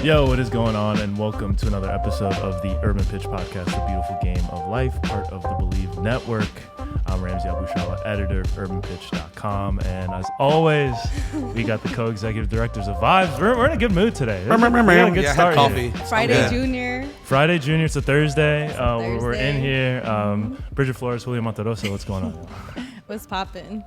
Yo, what is going on? And welcome to another episode of the Urban Pitch Podcast, the beautiful game of life, part of the Believe Network. I'm Ramsey Abushala, editor of urbanpitch.com. And as always, we got the co-executive directors of Vibes. We're in a good mood today. We got a good start coffee. Friday Junior. Friday Junior. It's a Thursday. We're in here. Bridget Flores, Julio Monteroso. What's going on? What's poppin'?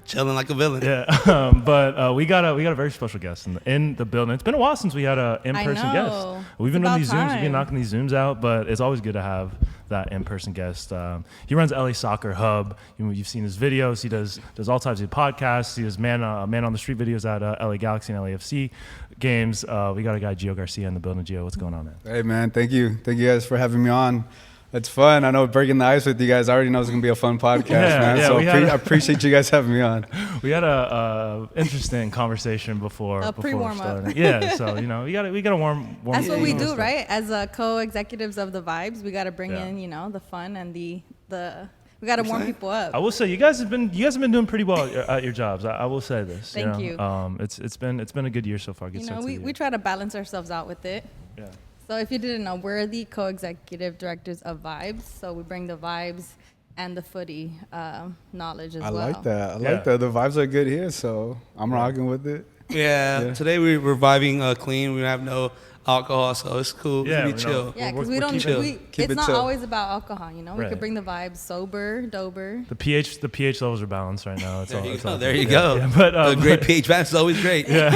Chilling like a villain. Yeah, but we got a very special guest in the building. It's been a while since we had an in-person guest. We've been doing these Zooms, we've been knocking these Zooms out, but it's always good to have that in-person guest. He runs LA Soccer Hub. You've seen his videos. He does all types of podcasts. He does man on the street videos at LA Galaxy and LAFC games. We got a guy, Gio Garcia, in the building. Gio, what's going on, man? Hey, man. Thank you guys for having me on. It's fun. I know breaking the ice with you guys. I already know it's going to be a fun podcast, man. So I appreciate you guys having me on. We had a interesting conversation before pre-warm-up. Yeah, so, we got to warm That's what we do, right? As co-executives of the Vibes, we got to bring in, the fun and the we got to warm people up. I will say you guys have been doing pretty well at your jobs. I will say this. Thank you. It's been a good year so far. Good start to the year. We try to balance ourselves out with it. Yeah. So if you didn't know, we're the co-executive directors of Vibes. So we bring the vibes and the footy knowledge as well. I like that. I like that. The vibes are good here, so I'm rocking with it. Yeah. Today we're reviving clean. We have no alcohol, so it's cool. Yeah, we chill. Yeah, because we don't. It's not always about alcohol, We could bring the vibes sober, dober. The pH levels are balanced right now. There you go. Yeah, but a great pH balance is always great. Yeah.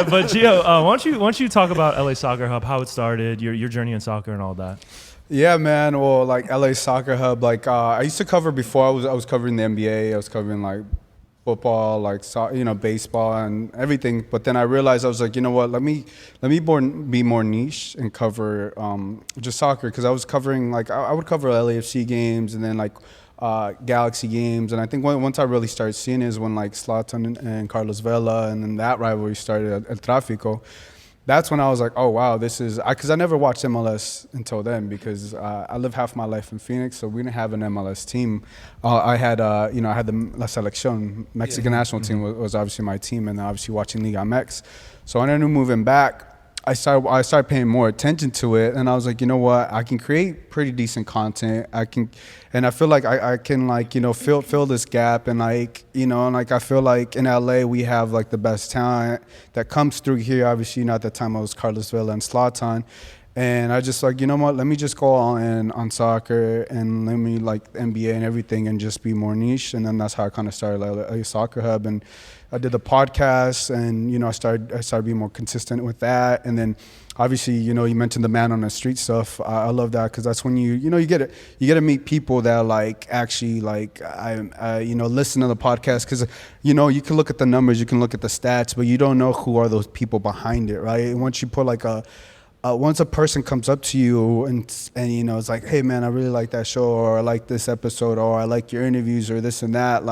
but Gio, why don't you talk about LA Soccer Hub, how it started, your journey in soccer, and all that. Yeah, man. Well, like LA Soccer Hub, I used to cover before. I was covering the NBA. I was covering football, baseball and everything. But then I realized I was like, you know what? Let me be more niche and cover just soccer, because I was covering I would cover LAFC games and then Galaxy games. And I think once I really started seeing it is when Zlatan and Carlos Vela and then that rivalry started at Trafico. That's when I was like, oh, wow, this is – because I never watched MLS until then, because I lived half my life in Phoenix, so we didn't have an MLS team. I had the La Selección, Mexican national team was obviously my team, and obviously watching Liga MX. So when I ended up moving back, I started paying more attention to it, and I was like, you know what, I can create pretty decent content. And I feel like I can fill this gap, and I feel like in LA we have the best talent that comes through here. Obviously, at that time I was Carlos Vela and Zlatan, and I just you know what, let me just go all in on soccer and let me NBA and everything and just be more niche. And then that's how I kind of started LA Soccer Hub, and I did the podcast, and I started being more consistent with that. And then obviously, you mentioned the man on the street stuff. I love that, because that's when you get to meet people that actually listen to the podcast, because you can look at the numbers, you can look at the stats, but you don't know who are those people behind it, right? And once you put once a person comes up to you and it's like, hey man, I really like that show, or I like this episode, or I like your interviews, or this and that,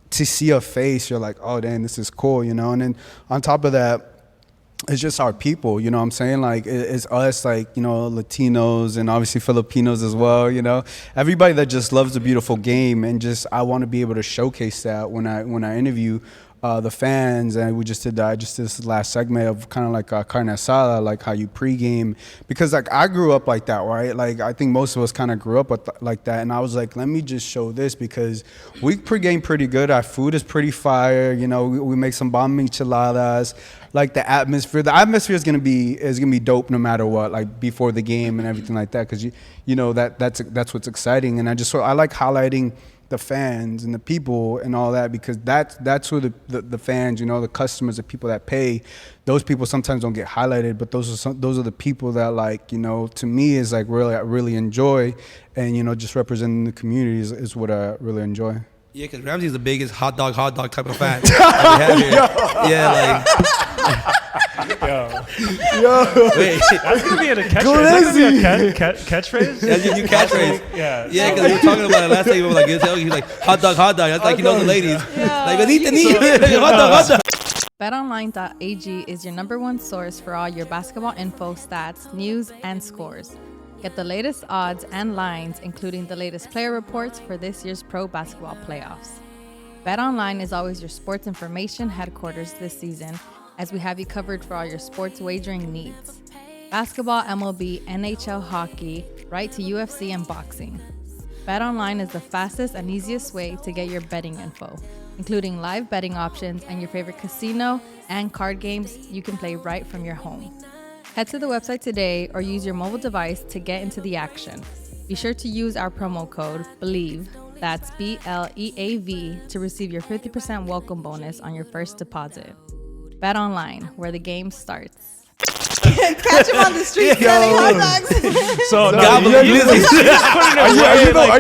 to see a face, you're like, oh, dang, this is cool, And then on top of that, it's just our people, you know what I'm saying? It's us, Latinos and obviously Filipinos as well, Everybody that just loves the beautiful game, and I want to be able to showcase that when I interview the fans. And we just did that. I just did this last segment of kind of a carne asada, how you pregame, because I grew up like that, right? I think most of us kind of grew up like that, and I was like, let me just show this, because we pregame pretty good. Our food is pretty fire. We make some bomb enchiladas. The atmosphere is gonna be dope no matter what. Before the game and everything like that, because that's what's exciting. And I like highlighting the fans and the people and all that, because that's who the fans, the customers, the people that pay, those people sometimes don't get highlighted, but those are the people that to me is I really enjoy, and just representing the communities is what I really enjoy. Yeah, because Ramsey's the biggest hot dog type of fan that we have here. Yeah, Yo. Wait, that's gonna be a catchphrase. That's your new catchphrase. Yeah, because we were talking about it last time. We were he's hot dog. That's the ladies. Yeah. Hot dog. BetOnline.ag is your number one source for all your basketball info, stats, news, and scores. Get the latest odds and lines, including the latest player reports for this year's pro basketball playoffs. BetOnline is always your sports information headquarters this season, as we have you covered for all your sports wagering needs. Basketball, MLB, NHL, hockey, right to UFC and boxing. BetOnline is the fastest and easiest way to get your betting info, including live betting options and your favorite casino and card games you can play right from your home. Head to the website today or use your mobile device to get into the action. Be sure to use our promo code BELIEVE, that's BLEAV, to receive your 50% welcome bonus on your first deposit. BetOnline, where the game starts. Catch him on the street selling hot dogs. So, are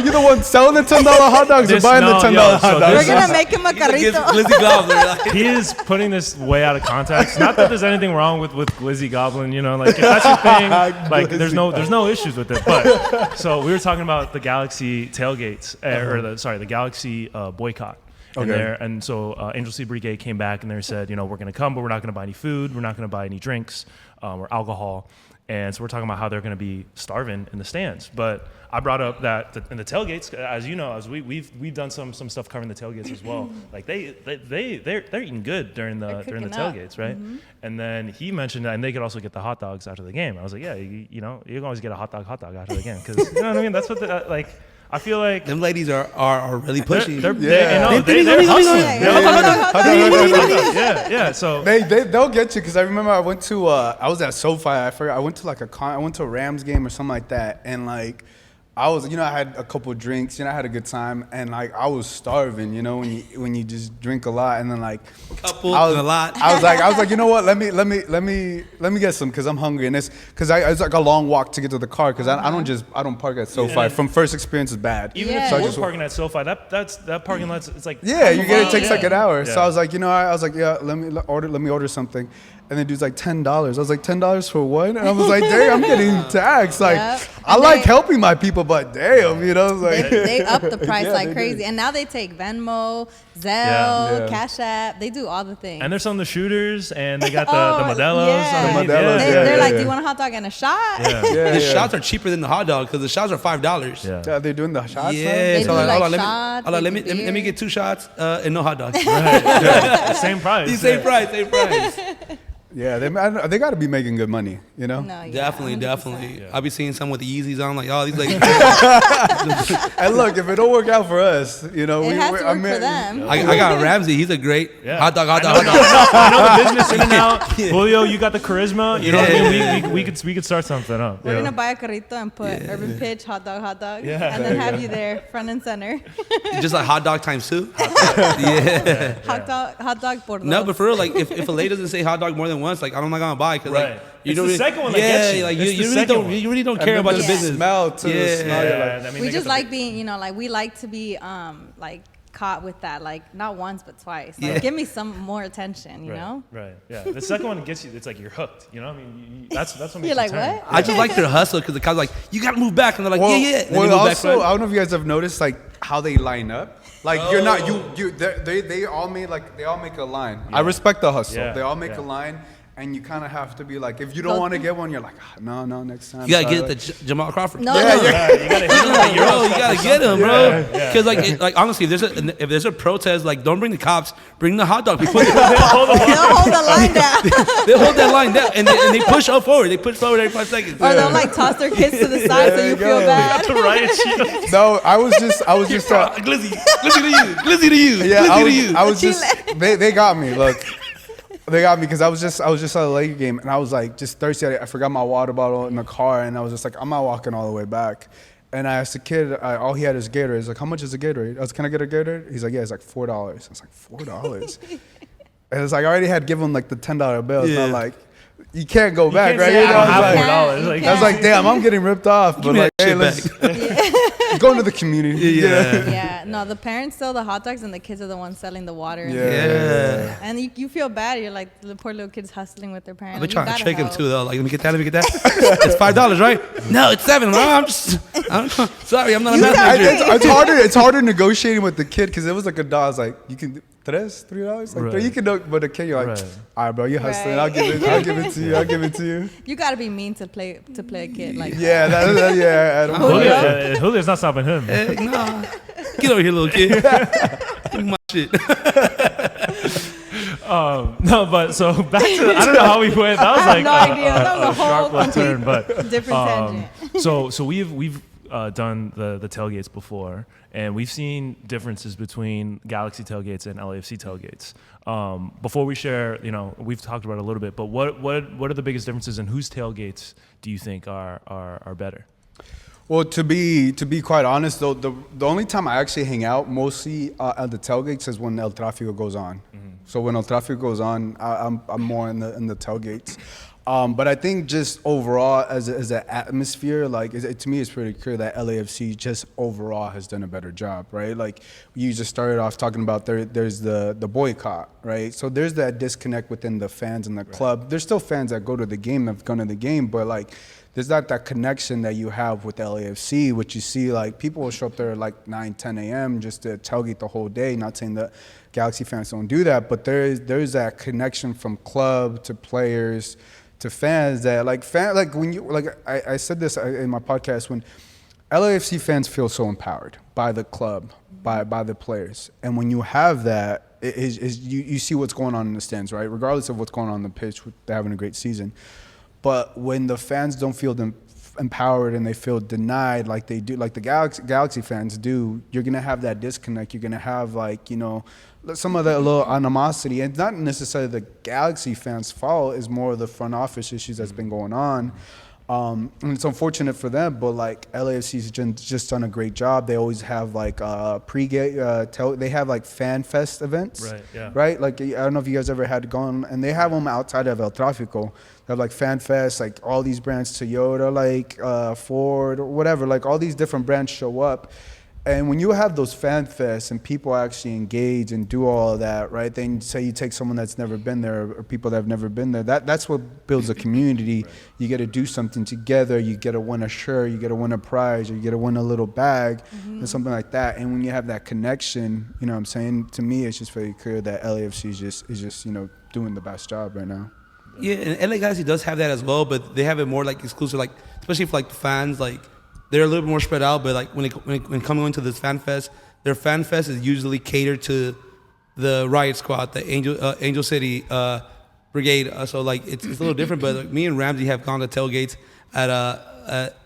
you the one selling the $10 hot dogs or buying the $10 hot dogs? We're going to make him a carrito. Glizzy Gobbler. he is putting this way out of context. Not that there's anything wrong with Glizzy Goblin, you know, like if that's your thing, like there's no issues with it. But so we were talking about the Galaxy tailgates, the Galaxy boycott. Okay. And so Angel C. Brigade came back and they said, you know, we're going to come, but we're not going to buy any food. We're not going to buy any drinks or alcohol. And so we're talking about how they're going to be starving in the stands. But I brought up that in the tailgates, as you know, as we've done some stuff covering the tailgates as well. Like they're eating good during the tailgates, right? Mm-hmm. And then he mentioned that, and they could also get the hot dogs after the game. I was like, yeah, you know, you can always get a hot dog after the game because you know what I mean. That's what like. I feel like them ladies are really pushing. They're hustling. Yeah. So they'll get you because I remember I went to I was at SoFi. I forgot I went to I went to a Rams game or something like that, and like I was, you know, I had a couple of drinks, you know, I had a good time, and like I was starving, you know, when you just drink a lot, and then like a lot. I was like, you know what? Let me get some because I'm hungry, and it's like a long walk to get to the car because I don't park at SoFi. Yeah. From first experience is bad. Even if we're parking at SoFi, that parking lot's it's like it takes like an hour. Yeah. So I was like, you know, let me order something. And the dude's like $10. I was like, $10 for what? And I was like, dang, I'm getting taxed. Like, I like helping my people, but damn, you know, like they up the price like crazy. And now they take Venmo, Zelle, Cash App. They do all the things. And there's some of the shooters, and they got the Modelos. Yeah. They're like, do you want a hot dog and a shot? Yeah. The shots are cheaper than the hot dog because the shots are $5. Yeah, they're doing the shots. Yeah, so like, hold on, let me get 2 shots and no hot dogs. Right. Same price. Same price. Yeah, they got to be making good money, you know? No, definitely. Yeah. I'll be seeing some with the Yeezys on, like, oh, these like. And look, if it don't work out for us, you know, it has to work for them. I got Ramsey. He's a great hot dog. I know the business in and out. Julio, you got the charisma. You know what I mean? We could start something up. We're gonna buy a carrito and put Urban Pitch hot dog, and then have you there front and center. Just like hot dog times 2. Hot dog por dos. No, but for real, like if a lady doesn't say hot dog more than once, like I'm not gonna buy because like you don't. The second one that gets you. Like you really don't care about the business. Smell too. I mean, we just like being, you know, like we like to be like caught with that, like not once but twice. Like give me some more attention, you know? Right. Yeah. The second one gets you. It's like you're hooked. You know what I mean? That's what makes you're like, turn. what? I just like their hustle because the cops like, you gotta move back, and they're like, yeah. Well, also, I don't know if you guys have noticed like how they line up. Like you're not they all make a line. I respect the hustle. They all make a line. And you kind of have to be like, if you don't want to get one, you're like, no, next time. You gotta get the Jamal Crawford. No. You gotta get him, bro. Because like honestly, if there's a protest, like don't bring the cops, bring the hot dog people. They'll hold the line down. They'll hold that line down, and they push up forward. They push forward every 5 seconds. Or they'll like toss their kids to the side so you feel bad. To riot sheet. No, I was just Glizzy to you. Yeah, I was just they got me. Look. They got me because I was just at a Laker game and I was like just thirsty. I forgot my water bottle in the car and I was just like, I'm not walking all the way back. And I asked the kid, all he had is Gatorade. He's like, how much is a Gatorade? I was, can I get a Gatorade? He's like, yeah, it's like $4. I was like, $4? And it's like I already had given him like the $10 bill. It's not like you can't go back, right? You know, I was like, damn, I'm getting ripped off. But like, hey, let's go into the community. Yeah. No, the parents sell the hot dogs and the kids are the ones selling the water. Yeah. And you feel bad. You're like the poor little kids hustling with their parents. I've been trying to trick him too, though. Like, let me get that. It's $5, right? No, it's $7. I'm sorry, I'm not a math major. It's harder negotiating with the kid because it was like $1. I was like, you can $3? Like right. You can know, but the kid, you're like, all right, bro, you're hustling. I'll give it to you. You gotta be mean to play a kid like yeah, that. Julio's not stopping him. No, get over here, little kid. Give me my shit. No, but so back to I don't know how we went. That was like no idea. That was a whole sharp left turn, but different tangent. So we've done the tailgates before, and we've seen differences between Galaxy tailgates and LAFC tailgates. Before we share, we've talked about it a little bit, but what are the biggest differences, and whose tailgates do you think are better? Well, to be quite honest, though, the only time I actually hang out mostly at the tailgates is when El Trafico goes on. Mm-hmm. So when El Trafico goes on, I'm more in the tailgates. But I think just overall, as an atmosphere, like to me, it's pretty clear that LAFC just overall has done a better job, right? Like you just started off talking about there's the boycott, right? So there's that disconnect within the fans and the club. There's still fans that go to the game, that've gone to the game, but like there's not that connection that you have with LAFC, which you see like people will show up there at like 9, 10 a.m. just to tailgate the whole day. Not saying that Galaxy fans don't do that, but there's that connection from club to players to fans that when you I said this in my podcast, when LAFC fans feel so empowered by the club, by the players, and when you have that, you see what's going on in the stands, right? Regardless of what's going on the pitch, they're having a great season. But when the fans don't feel empowered and they feel denied like they do, like the Galaxy fans do, you're gonna have that disconnect. You're gonna have some of that little animosity, and not necessarily the Galaxy fans' fault. Is more of the front office issues that's been going on. And it's unfortunate for them, but like LAFC's just done a great job. They always have like pre-game, they have like fan fest events, right? Yeah. Right. Like I don't know if you guys ever had gone, and they have them outside of El Trafico. They have like fan fest, like all these brands, Toyota, like Ford, or whatever. Like all these different brands show up. And when you have those fan fests and people actually engage and do all of that, right? Then say you take someone that's never been there or people that have never been there, that's what builds a community. Right. You get to do something together. You get to win a shirt. You get to win a prize. Or you get to win a little bag or something like that. And when you have that connection, you know what I'm saying? To me, it's just very clear that LAFC is just doing the best job right now. Yeah, and LA Galaxy does have that as well, but they have it more like exclusive, like especially for like fans, like they're a little bit more spread out. But like when coming into this fan fest, their fan fest is usually catered to the Riot Squad, the Angel City Brigade. So like it's a little different. But like, me and Ramsey have gone to tailgates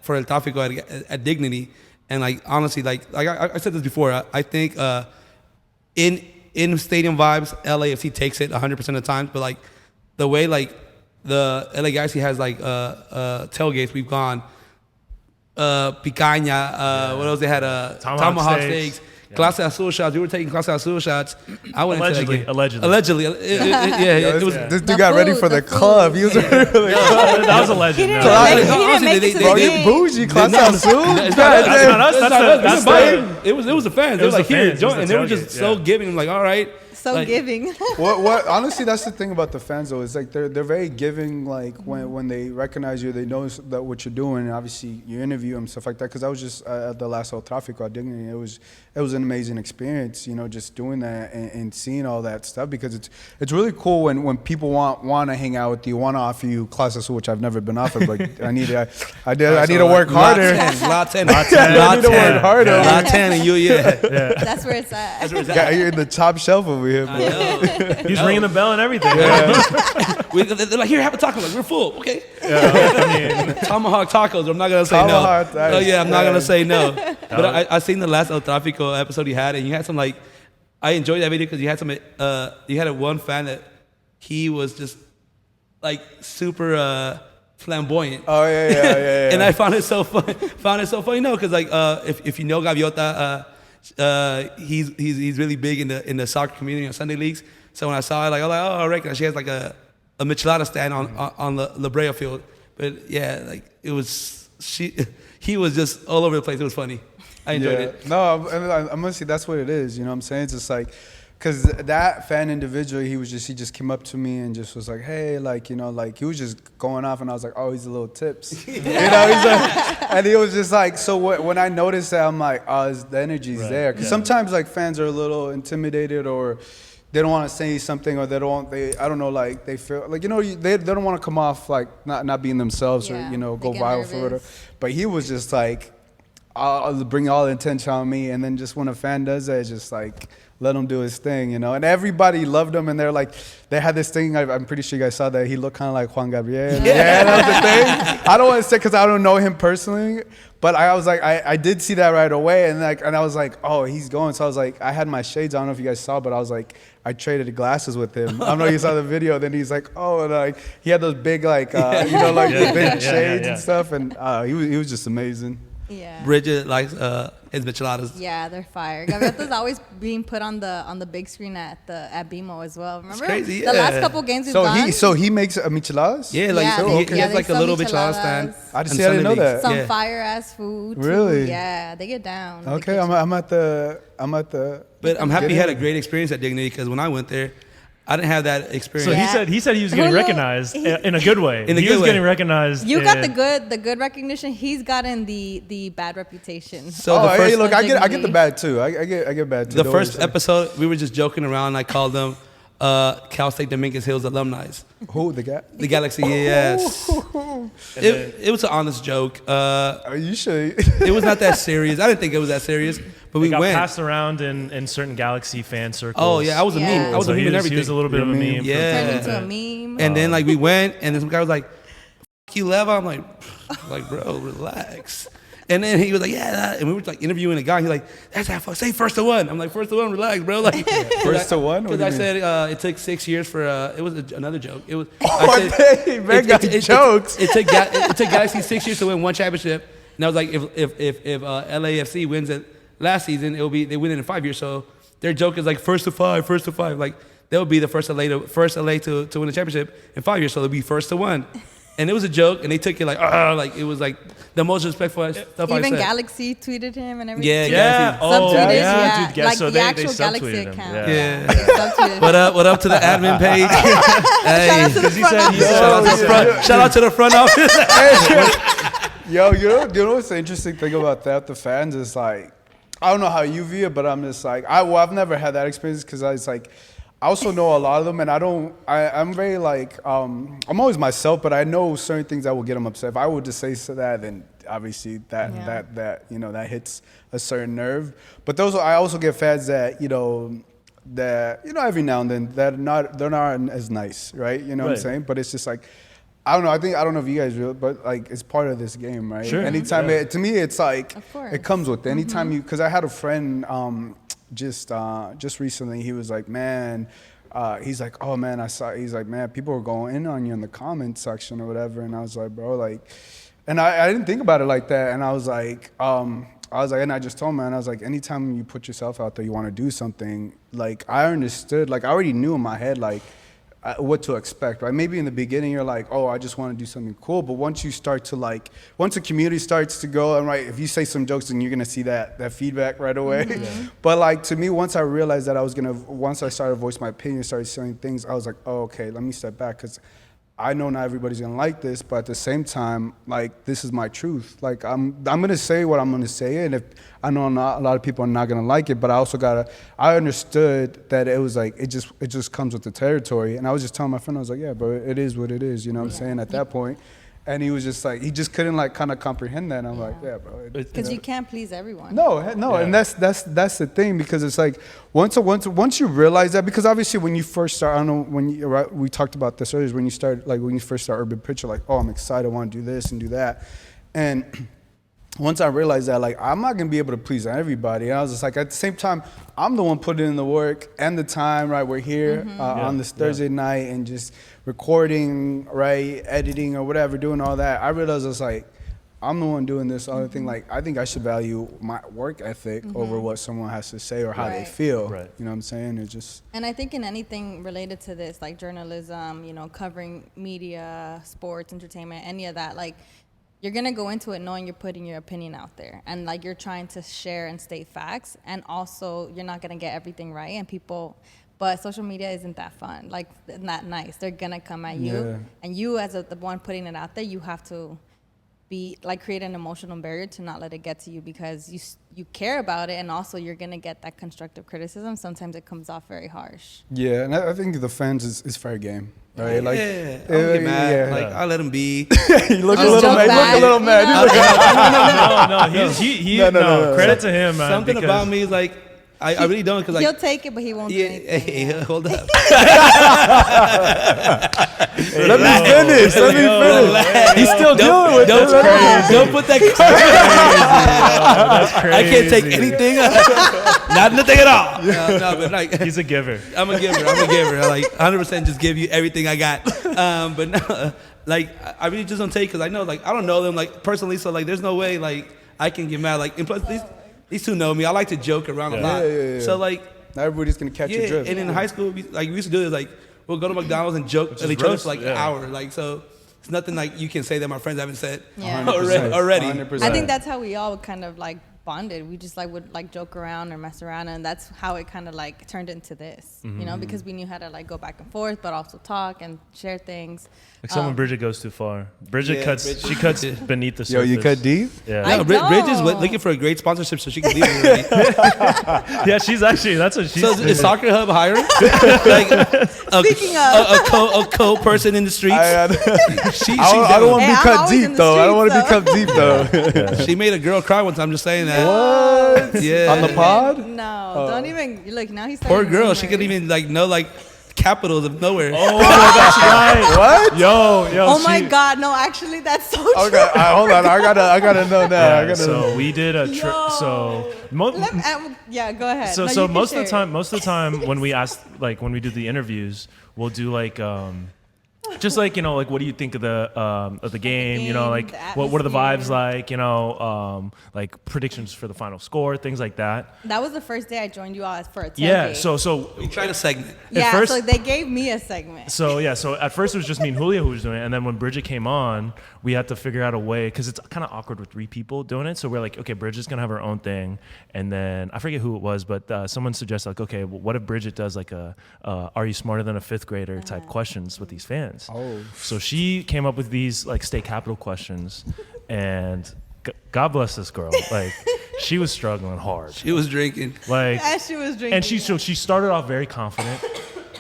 for El Trafico at Dignity, and like honestly, like I said this before, I think in stadium vibes, LAFC takes it 100% of the time, but like the way like the LA Galaxy has like tailgates, we've gone picanha, what else they had, tomahawk steaks. Clase Azul shots. You were taking Clase Azul shots. I went allegedly. It was. This dude got ready for the club. He was ready for the club. That was a legend. Bro, you bougie. Clase Azul. That's it was the fans. They were like, here, join, and they were just so giving. I'm like, all right. So like, giving. what honestly, that's the thing about the fans though. Is like they're very giving. Like when they recognize you, they know that what you're doing, and obviously you interview them, stuff like that. Because I was just at the last El Trafico at Dignity. It was an amazing experience, just doing that and seeing all that stuff. Because it's really cool when people want to hang out with you, want to offer you Clase Azul, which I've never been offered, but I need to work harder. Lot 10. I need to work harder. Lot 10 and you, That's where it's at. You're in the top shelf over here. I know. He's ringing the bell and everything. They're like, here, have a taco. Like, we're full. Okay. Tomahawk tacos. I'm not gonna say no. I'm not gonna say no. But I seen the last El Trafico episode you had, and you had some like, I enjoyed that video because you had some, you had one fan that he was just like super flamboyant. Oh yeah. And I found it so funny. Because like if you know Gaviota, he's really big in the soccer community on Sunday leagues. So when I saw it, like I was like, oh, I reckon she has like a michelada stand on the La Brea field. But yeah, like it was he was just all over the place. It was funny. I enjoyed it. No, I'm gonna say that's what it is. You know what I'm saying? It's just like, because that fan individual, he just came up to me and just was like, hey, like, like he was just going off, and I was like, oh, he's a little tips. He's like, and he was just like, so when I noticed that, I'm like, oh, the energy's there. Because sometimes like fans are a little intimidated, or they don't want to say something, or I don't know, like they feel like, they don't want to come off like not being themselves, or, go viral for it. But he was just like, I'll bring all the attention on me, and then just when a fan does that, it's just like let him do his thing, you know. And everybody loved him, and they're like, they had this thing. I'm pretty sure you guys saw that he looked kind of like Juan Gabriel. Yeah, that was the thing. I don't want to say because I don't know him personally, but I was like, I did see that right away, and I was like, oh, he's going. So I was like, I had my shades. I don't know if you guys saw, but I was like, I traded glasses with him. I don't know if you saw the video. Then he's like, oh, and like he had those big like the big shades and stuff, and he was just amazing. Yeah. Bridget likes his micheladas. Yeah, they're fire. Gavieta's always being put on the big screen at BMO as well. Remember? It's crazy, The last couple games we've done. So he makes micheladas? Yeah, like he has like a little michelada stand. I didn't know that. Some fire ass food. Really? Too. Yeah, they get down. Okay, I'm at the. But I'm happy he had a great experience at Dignity because when I went there, I didn't have that experience. So he said he was getting recognized in a good way. In a good way. He was getting recognized. You got the good recognition. He's gotten the bad reputation. So hey, look, I get the bad too. I get bad too. The first episode, we were just joking around. I called them Cal State Dominguez Hills alumni. Who, the guy? The Galaxy, yes. It was an honest joke. Are you sure? It was not that serious. I didn't think it was that serious, but we got went. passed around in certain Galaxy fan circles. Oh yeah, I was a meme. I was a meme and everything. He was a little bit of a meme. Yeah. Turned into a meme. And then like we went, and then some guy was like, "F you, Leva." I'm like, bro, relax. And then he was like, yeah, and we were like interviewing a guy. He's like, that's how fuck. Say first to one. I'm like, first to one, relax, bro. Like first to one. Because I said it took 6 years for. It was another joke. It was. Jokes. It took Galaxy 6 years to win one championship. And I was like, if LAFC wins it last season, they win it in 5 years. So their joke is like first to five. Like they'll be the first LA to win a championship in 5 years. So they'll be first to one. And it was a joke, and they took it like it was like the most respectful stuff I said. Even Galaxy tweeted him and everything. Yeah. Subtweeted, yeah. Dude, like so the actual they Galaxy subtweeted account. him. Yeah. What up to the admin page? Hey, shout out to the front office. Yo, you know what's the interesting thing about that? The fans is like, I don't know how you view it, but I'm just like, I've never had that experience because I was like. I also know a lot of them, and I'm very like, I'm always myself, but I know certain things that will get them upset. If I would just say that, then obviously that hits a certain nerve. But I also get fans that, every now and then they're not as nice, right? You know what I'm saying? But it's just like, I don't know. I don't know if you guys realize, but like it's part of this game, right? Sure. Anytime to me, it's like it comes with it. Anytime because I had a friend just recently, he was like, man, he's like, oh man, he's like, man, people were going in on you in the comment section or whatever, and I was like, bro, like, and I didn't think about it like that, and I was like, and I just told him, man, I was like, anytime you put yourself out there, you want to do something, like, I understood, like, I already knew in my head, like, what to expect, right? Maybe in the beginning you're like, oh, I just want to do something cool, but once you start to like, once the community starts to go, and right, if you say some jokes, then you're gonna see that feedback right away. But like to me, once I realized that once I started to voice my opinion, started saying things, I was like, oh, okay, let me step back because I know not everybody's gonna like this, but at the same time, like this is my truth. Like I'm gonna say what I'm gonna say, and if I know a lot of people are not gonna like it, but I understood that it was like it just comes with the territory. And I was just telling my friend, I was like, yeah, bro, it is what it is. You know what I'm saying at that point. And he was just like, he just couldn't like kind of comprehend that. And I'm like, yeah, bro. Because you can't please everyone. No, and that's the thing, because it's like once you realize that, because obviously when you first start, I don't know we talked about this earlier, when you first start Urban Picture, like, oh, I'm excited, I want to do this and do that, and once I realized that, like, I'm not gonna be able to please everybody, and I was just like, at the same time, I'm the one putting in the work and the time, right? We're here on this Thursday night and just recording, right, editing or whatever, doing all that. I realized it's like, I'm the one doing this other thing. Like, I think I should value my work ethic over what someone has to say or how they feel. Right. You know what I'm saying? It's just. And I think in anything related to this, like journalism, covering media, sports, entertainment, any of that, like, you're going to go into it knowing you're putting your opinion out there, and like you're trying to share and state facts, and also you're not going to get everything right, and but social media isn't that fun, like not nice. They're going to come at you, and you as the one putting it out there, you have to be like create an emotional barrier to not let it get to you, because you care about it, and also you're gonna get that constructive criticism. Sometimes it comes off very harsh. Yeah, and I think the fans is fair game. Right? Yeah, Like, I don't get mad. yeah. Like, I let him be. You look a Just little joke mad. You look back, a little mad. you know? No, credit to him, man. Something about me is like, I really don't, because like, He'll take it, but he won't do anything. hey, hold up. Let me finish. He's still dealing with Don't, it. don't put that. That's crazy. I can't take anything. Nothing at all. No, but like, He's a giver. I'm a giver. I like 100% just give you everything I got. But no, like, I really just don't take, because I know, like, I don't know them, like, personally, so like, there's no way, like, I can get mad. Like, and plus these two know me. I like to joke around a lot. Yeah. So like, Not everybody's gonna catch your drift. And in high school, we used to do this. Like, we'll go to McDonald's and joke at each other for like an hour. Like, so it's nothing like you can say that my friends haven't said already. 100%. I think that's how we all kind of like bonded. We just like would like joke around or mess around, and that's how it kind of like turned into this, you know, because we knew how to like go back and forth, but also talk and share things. Except when Bridget goes too far. Bridget cuts beneath the surface. Yo, you cut deep? Yeah. I No, Bridget's don't. looking for a great sponsorship so she can leave already. Yeah, she's actually, that's what she's So is Soccer Hub hiring? Like Speaking of, a co-person in the streets? I don't want to Hey, be I'm cut always in deep the though. I don't want to be streets, cut deep though. She made a girl cry once. I'm just saying that. What? Yeah. On the pod? no, don't even look. Now he's Poor girl. She couldn't even like know like capitals of nowhere. Oh, that's right. What? Yo. Oh my God! No, actually, that's so true. Okay, hold on. I gotta know now. Yeah, so we did a trip. Yo. So Yeah, go ahead. So, No, so you can most share of the time when we ask, like when we do the interviews, we'll do like just like, you know, like what do you think of the game? You know, like the what are the vibes atmosphere. like? You know, like predictions for the final score, things like that. That was the first day I joined you all for a tailgate. Yeah. So We tried a segment. yeah, first- so they gave me a segment. So at first it was just me and Julio who was doing it, and then when Bridget came on, we had to figure out a way, because it's kind of awkward with 3 people doing it. So we're like, okay, Bridget's gonna have her own thing, and then I forget who it was, but someone suggested like, okay, well, what if Bridget does like a "Are you smarter than a 5th grader" type questions with these fans? Oh. So she came up with these like state capital questions, and God bless this girl, like she was struggling hard, She was drinking. like. As she was drinking. And she started off very confident,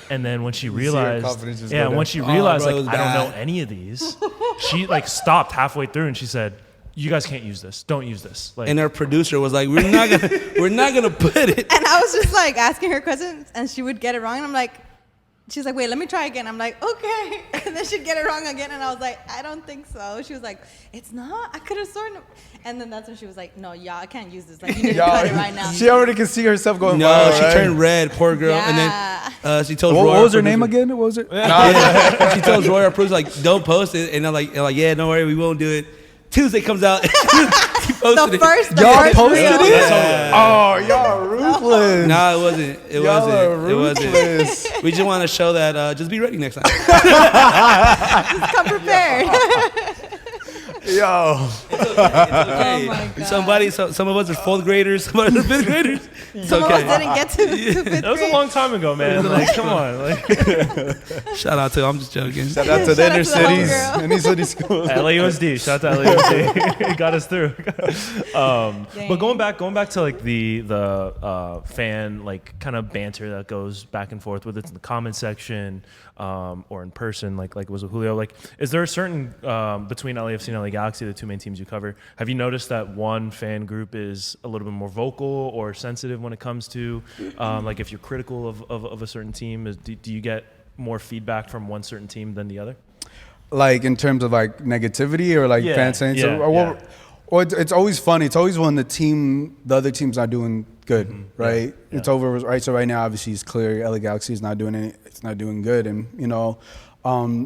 and then when she her realized, confidence just go down. when she realized bro, it was like I don't know bad. any of these, she like stopped halfway through and she said, "You guys can't use this. Don't use this." Like, And our producer was like, we're not gonna put it. And I was just like asking her questions, and she would get it wrong. And I'm like, she's like, wait, let me try again. I'm like, okay. And then she'd get it wrong again. And I was like, I don't think so. She was like, it's not. I could have sworn. And then that's when she was like, no, y'all, I can't use this. Like, you need to cut it right now. She already can see herself going No, viral, she right? turned red, poor girl. Yeah. And then she told Roy. What our was her name producer- again? What was it? Yeah. She told Roy, our producer, like, don't post it. And I'm like, yeah, don't worry, we won't do it. Tuesday comes out. She posted The it. first Posted reel. it? Oh, y'all ruthless. No, it wasn't. It Y'all are wasn't. It wasn't. ruthless. We just want to show that just be ready next time. Just come prepared. Yo. Okay. Oh my God. Some of us are 4th graders, some of us are 5th graders. It's Some of us okay. didn't get to 5th that was a grade. long time ago, man. Like, come on, like Shout out to I'm just joking. Shout out to the Shout out inner to the cities. homegirl. Inner city schools. LAUSD. Shout out to LAUSD. Got us through. But going back to like the fan like kind of banter that goes back and forth, whether it's in the comment section or in person, like was with Julio. Like, is there a certain between LAFC and LA Galaxy, the 2 main teams you cover? Have you noticed that one fan group is a little bit more vocal or sensitive when it comes to like if you're critical of a certain team? Do you get more feedback from one certain team than the other? Like in terms of like negativity or like fans saying so. Well, it's always funny. It's always when the other team's not doing good, right? Yeah. It's over, right? So right now, obviously, it's clear LA Galaxy is not doing it's not doing good, and you know,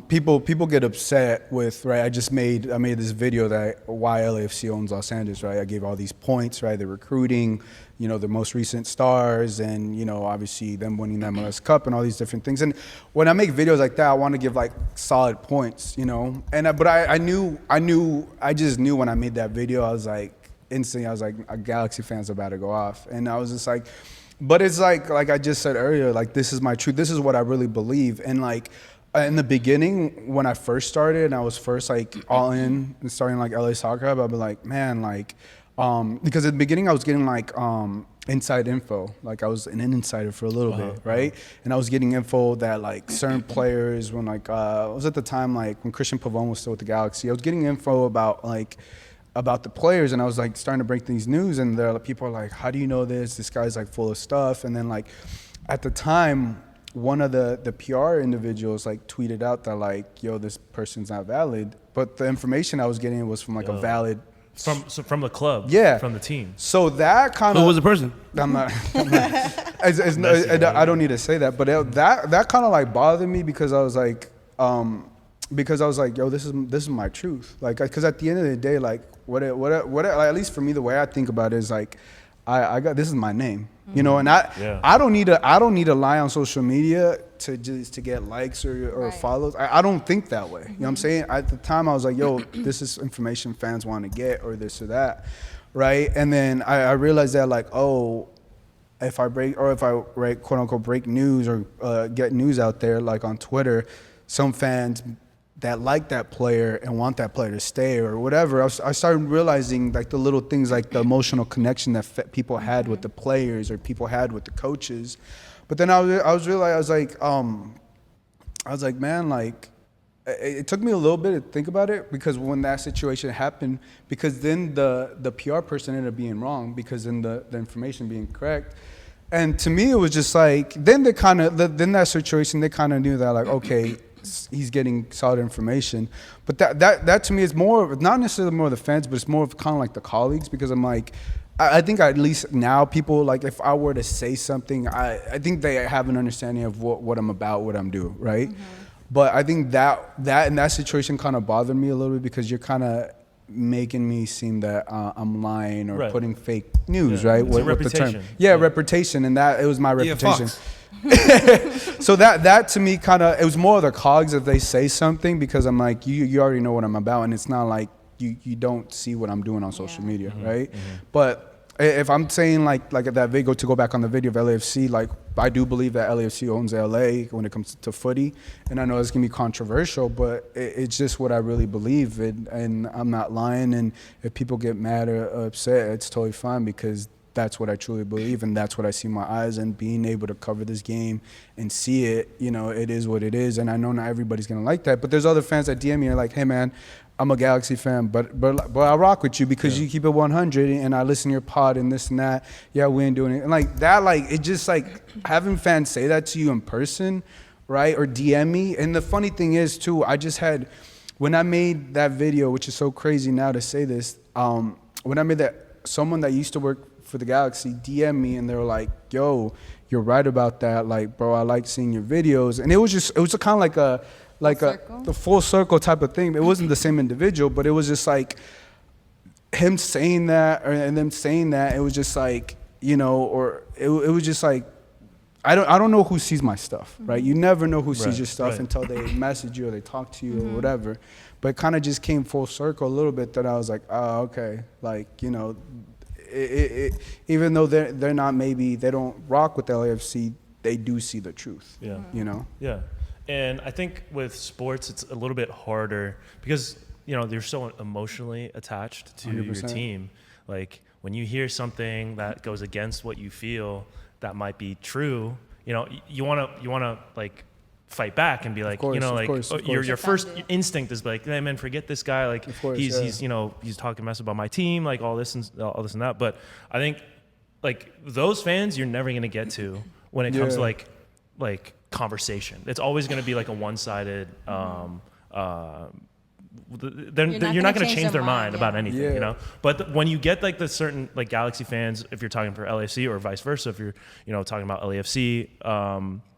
people get upset with, right? I made this video that why LAFC owns Los Angeles, right? I gave all these points, right? They're recruiting, you know, the most recent stars, and you know, obviously them winning the MLS Cup and all these different things. And when I make videos like that, I want to give like solid points, you know. And but I just knew when I made that video, I was like instantly, I was like, a Galaxy fans about to go off, and I was just like, but it's like I just said earlier, like this is my truth. This is what I really believe, and like. In the beginning, when I first started and I was first like all in and starting like LA Soccer Hub, I'd be like, man, like Because at the beginning I was getting like inside info. Like I was an insider for a little bit, right? And I was getting info that like certain players, when like, it was at the time like when Christian Pavone was still with the Galaxy, I was getting info about the players, and I was like starting to break these news, and people are like, how do you know this? This guy's like full of stuff. And then like at the time, one of the PR individuals like tweeted out that like, yo, this person's not valid. But the information I was getting was from like a valid from the club, from the team. So that kind of Who was the person? I'm not I don't need to say that, but that kind of like bothered me because I was like, yo, this is my truth. Like, because at the end of the day, like, what at least for me, the way I think about it is like, I got, this is my name, you know, and I don't need to lie on social media to get likes or follows. I don't think that way. You know what I'm saying? At the time, I was like, yo, this is information fans want to get, or this or that, right? And then I realized that like, oh, if I write quote unquote break news or get news out there like on Twitter, some fans that like that player and want that player to stay or whatever, I started realizing like the little things, like the emotional connection that people had with the players or people had with the coaches. But then I was like, man, like it took me a little bit to think about it, because when that situation happened, because then the PR person ended up being wrong, because then the information being correct. And to me, it was just like, then that situation, they kind of knew that like, okay, he's getting solid information. But that to me is more, not necessarily more of the fans, but it's more of kind of like the colleagues, because I'm like, I think at least now people, like if I were to say something, I think they have an understanding of what I'm about, what I'm doing, right? Mm-hmm. But I think that in that situation kind of bothered me a little bit, because you're kind of making me seem that I'm lying or putting fake news, right? It's reputation. Reputation, and that it was my reputation. So that to me kind of, it was more of the cogs if they say something, because I'm like, you already know what I'm about, and it's not like you don't see what I'm doing on social media, right? Mm-hmm. But if I'm saying like at that video, to go back on the video of LAFC, like I do believe that LAFC owns LA when it comes to footy, and I know it's gonna be controversial, but it's just what I really believe, and I'm not lying. And if people get mad or upset, it's totally fine, because that's what I truly believe, and that's what I see in my eyes. And being able to cover this game and see it, you know, it is what it is. And I know not everybody's gonna like that, but there's other fans that DM me and are like, hey man, I'm a Galaxy fan, but I rock with you because you keep it 100, and I listen to your pod and this and that. Yeah, we ain't doing it. And like that, like it just like having fans say that to you in person, right? Or DM me. And the funny thing is too, I just had, when I made that video, which is so crazy now to say this, when I made that, someone that used to work for the Galaxy DM me, and they were like, yo, you're right about that. Like, bro, I like seeing your videos. And it was kind of like the full circle type of thing. It wasn't the same individual, but it was just like him saying that, and them saying that. It was just like, you know, or it was just like, I don't know who sees my stuff, right? You never know who sees your stuff until they message you or they talk to you or whatever. But it kind of just came full circle a little bit, that I was like, oh, okay, like, you know, even though they're not, maybe they don't rock with LAFC, they do see the truth. Yeah. You know. Yeah. And I think with sports, it's a little bit harder because, you know, they're so emotionally attached to 100%. Your team. Like when you hear something that goes against what you feel that might be true, you know, you want to like fight back and be like, you know, like your first instinct is like, hey man, forget this guy. Like he's you know, he's talking mess about my team, like all this and that. But I think like those fans, you're never going to get to when it comes to like conversation. It's always going to be like a one-sided you're not going to change their mind about anything, you know. But when you get like the certain like Galaxy fans, if you're talking for LAFC or vice versa, if you're, you know, talking about LAFC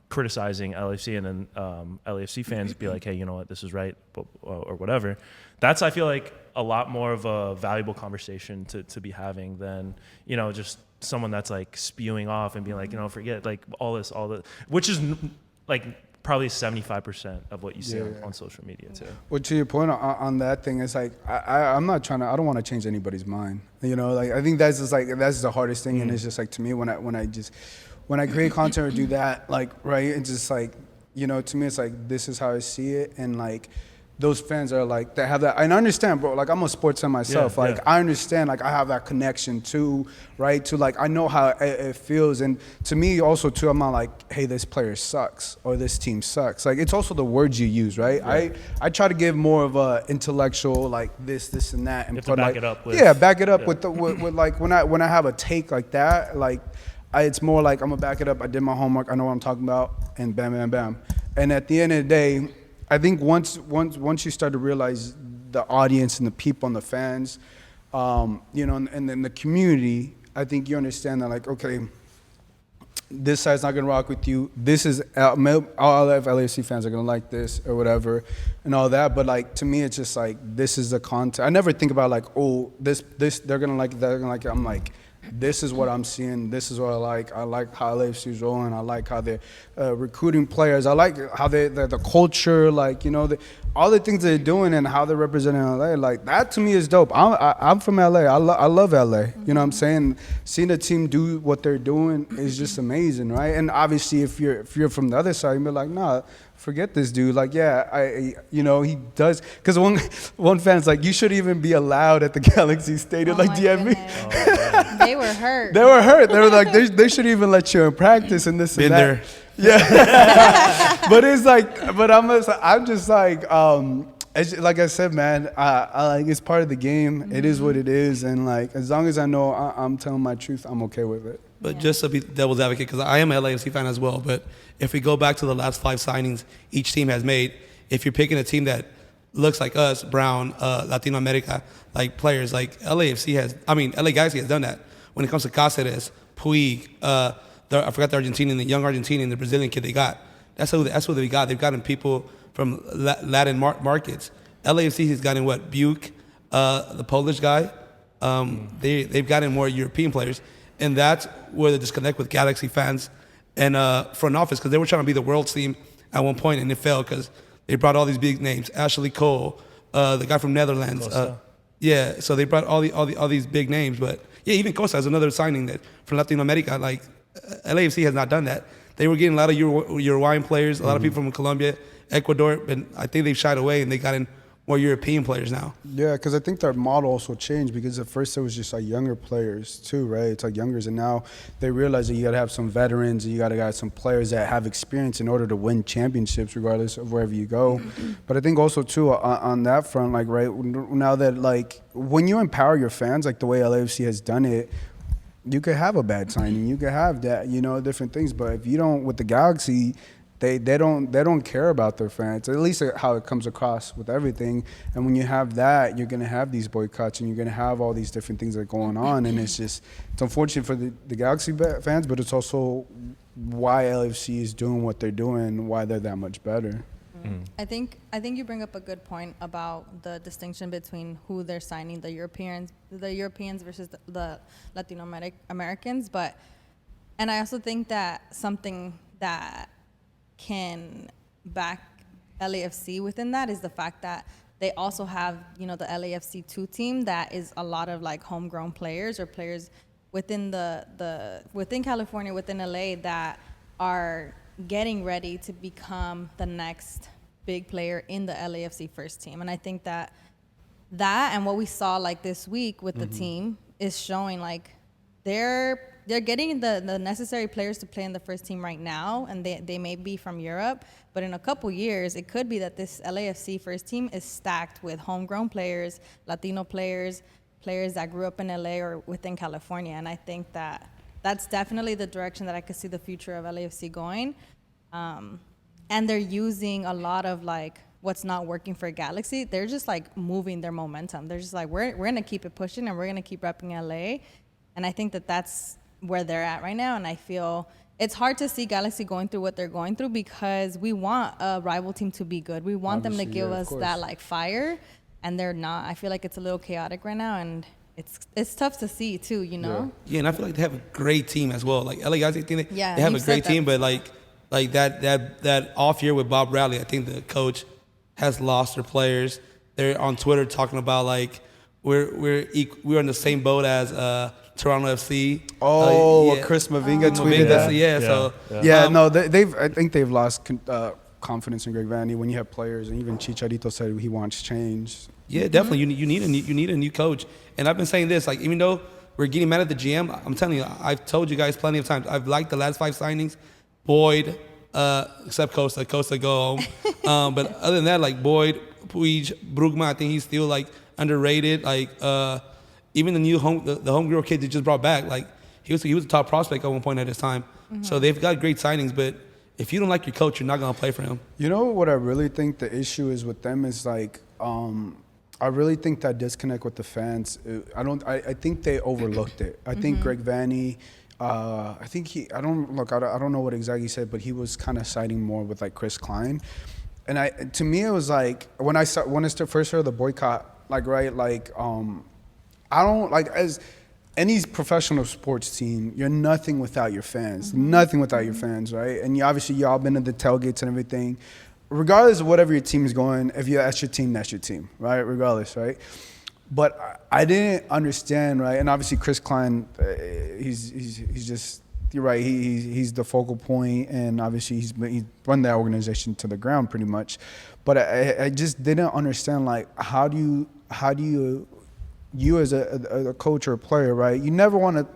criticizing LAFC, and then LAFC fans be like, hey, you know what, this is right, or whatever. That's, I feel like, a lot more of a valuable conversation to be having than, you know, just someone that's like spewing off and being like, you know, forget like all the, which is like probably 75% of what you see on social media too. Well, to your point on that thing, it's like I don't want to change anybody's mind. You know, like I think that's the hardest thing, and it's just like, to me, when I create content or do that, like, right, it's just like, you know, to me it's like, this is how I see it, and like those fans are like, that have that. And I understand, bro, like I'm a sports fan myself. I understand, like I have that connection too, right? To like, I know how it feels. And to me also too, I'm not like, hey, this player sucks or this team sucks. Like it's also the words you use, right? I try to give more of a intellectual, like this and that. And back it up with. Yeah, back it up with like, when I have a take like that, like it's more like I'm gonna back it up. I did my homework. I know what I'm talking about, and bam, bam, bam. And at the end of the day, I think once you start to realize the audience and the people and the fans, you know, and then the community, I think you understand that, like, okay, this side's not gonna rock with you. This is all LAFC fans are gonna like this or whatever, and all that. But like to me, it's just like this is the content. I never think about like, oh, this they're gonna like it, they're gonna like it. I'm like, this is what I'm seeing. This is what I like. I like how LAFC is rolling. I like how they're recruiting players. I like how the culture, like, you know, all the things they're doing and how they're representing LA. Like, that to me is dope. I'm from LA. I love LA. You know what I'm saying? Seeing the team do what they're doing is just amazing, right? And obviously, if you're from the other side, you'll be like, nah, forget this dude. Like, yeah, you know, he does. Because one fan's like, you shouldn't even be allowed at the Galaxy Stadium. Oh, like, do you have me? They were hurt. They were hurt. They were like, they shouldn't even let you in practice and this Been and that. there. Yeah. But it's like, but I'm just like, it's, like I said, man, I like, it's part of the game. It is what it is. And like, as long as I know I'm telling my truth, I'm okay with it. But just to be devil's advocate, because I am an LAFC fan as well, but if we go back to the last 5 signings each team has made, if you're picking a team that looks like us, brown, Latino America, like players, like LA Galaxy has done that. When it comes to Cáceres, Puig, I forgot the Argentinian, the young Argentinian, the Brazilian kid they got. That's who they got. They've gotten people from Latin markets. LAFC has gotten what? Buick, the Polish guy. They've gotten more European players. And that's where the disconnect with Galaxy fans and front office, because they were trying to be the world team at one point, and it failed because they brought all these big names. Ashley Cole, the guy from Netherlands. Yeah, so they brought all these big names. But yeah, even Costa is another signing that from Latin America. Like LAFC has not done that. They were getting a lot of Uruguayan players, a lot of people from Colombia, Ecuador, but I think they've shied away and they got in more European players now. Yeah, because I think their model also changed, because at first it was just like younger players too, right? It's like youngers, and now they realize that you got to have some veterans and you got to have some players that have experience in order to win championships regardless of wherever you go. But I think also too on that front, like, right, now that like when you empower your fans like the way LAFC has done it, you could have a bad signing, you could have that, you know, different things. But if you don't, with the Galaxy, they don't care about their fans, at least how it comes across with everything. And when you have that, you're going to have these boycotts and you're going to have all these different things that are going on. And it's unfortunate for the Galaxy fans, but it's also why LFC is doing what they're doing, why they're that much better. I think you bring up a good point about the distinction between who they're signing, the Europeans versus the Latino Americans. And I also think that something that can back LAFC within that is the fact that they also have, you know, the LAFC 2 team that is a lot of like homegrown players or players within within California, within LA, that are getting ready to become the next big player in the LAFC first team. And I think that and what we saw like this week with the team is showing like they're getting the necessary players to play in the first team right now, and they may be from Europe, but in a couple years, it could be that this LAFC first team is stacked with homegrown players, Latino players that grew up in LA or within California. And I think that that's definitely the direction that I could see the future of LAFC going. And they're using a lot of like what's not working for Galaxy. They're just like moving their momentum. They're just like, we're gonna keep it pushing and we're gonna keep repping LA. And I think that that's where they're at right now. And I feel it's hard to see Galaxy going through what they're going through, because we want a rival team to be good. We want them to give us that like fire, and they're not. I feel like it's a little chaotic right now, and it's tough to see too, you know? Yeah, and I feel like they have a great team as well. Like LA Galaxy, I think they have a great team, but like that off year with Bob Bradley, I think the coach has lost their players. They're on Twitter talking about like we're in the same boat as Toronto FC. Chris Mavinga tweeted that. Yeah. I think they've lost confidence in Greg Vanney when you have players, and even Chicharito said he wants change. Yeah, definitely. You need a new coach. And I've been saying this, like, even though we're getting mad at the GM, I'm telling you, I've told you guys plenty of times, I've liked the last 5 signings. Boyd, except Costa go home. But other than that, like Boyd, Puig, Brugman, I think he's still like underrated. Like even the homegirl kid they just brought back, like he was a top prospect at one point at his time. So they've got great signings, but if you don't like your coach, you're not gonna play for him. You know what I really think the issue is with them is like I really think that disconnect with the fans. I think they overlooked it. I think Greg Vanney. I don't know what exactly he said, but he was kind of siding more with like Chris Klein, and to me it was like when I first heard the boycott, like right, like I don't like as any professional sports team, you're nothing without your fans, nothing without your fans, right? And y'all been to the tailgates and everything. Regardless of whatever your team is going, if that's your team, right? Regardless, right? But I didn't understand, right? And obviously Chris Klein, he's just, you're right. He's the focal point, and obviously he's run that organization to the ground pretty much. But I just didn't understand, like, how do you as a coach or a player, right? You never want to,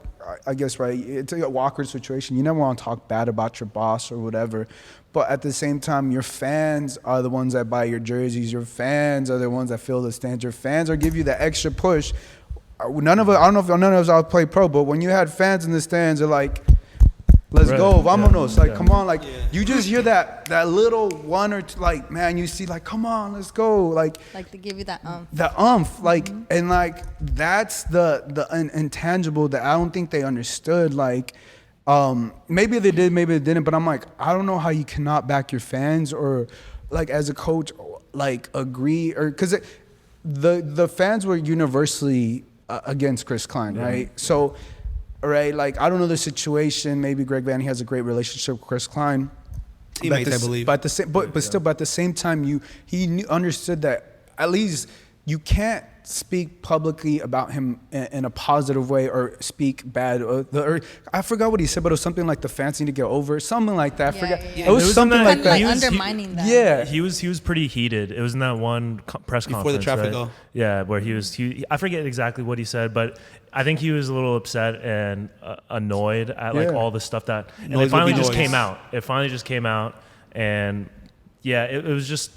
I guess, right? It's a awkward situation. You never want to talk bad about your boss or whatever. But at the same time, your fans are the ones that buy your jerseys. Your fans are the ones that fill the stands. Your fans are give you the extra push. I don't know if none of us all play pro, but when you had fans in the stands, they're like, let's go, vamonos. Like, come on. Like, you just hear that little one or two, like, man, you see, like, come on, let's go. Like to give you that umph. The umph. Like, and, like, that's the intangible that I don't think they understood. Like, maybe they did, maybe they didn't, but I'm like, I don't know how you cannot back your fans or, like, as a coach, like, agree, or because the fans were universally against Chris Klein, right? So, right, like, I don't know the situation. Maybe Greg Vanney has a great relationship with Chris Klein. Teammates, I believe. But at the same time, he understood that at least you can't speak publicly about him in a positive way or speak bad. Or I forgot what he said, but it was something like the fans need to get over it, something like that. I forgot. Yeah. It was something like that. Like undermining that. Yeah, he was pretty heated. It was in that one press Before conference the Trafico. right? Yeah, where I forget exactly what he said, but I think he was a little upset and annoyed at like all the stuff that, and it finally just came out. It finally just came out, and yeah, it was just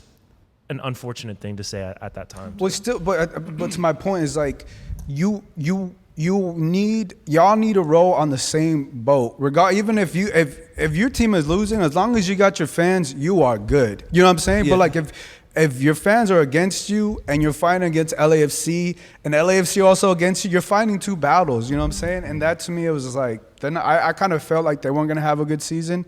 an unfortunate thing to say at that time. Well, still, but to my point is like, y'all need to roll on the same boat. Even if your team is losing, as long as you got your fans, you are good. You know what I'm saying? Yeah. But like if your fans are against you and you're fighting against LAFC and LAFC also against you, you're fighting two battles. You know what I'm saying? And that to me, it was just like, then I kind of felt like they weren't gonna have a good season.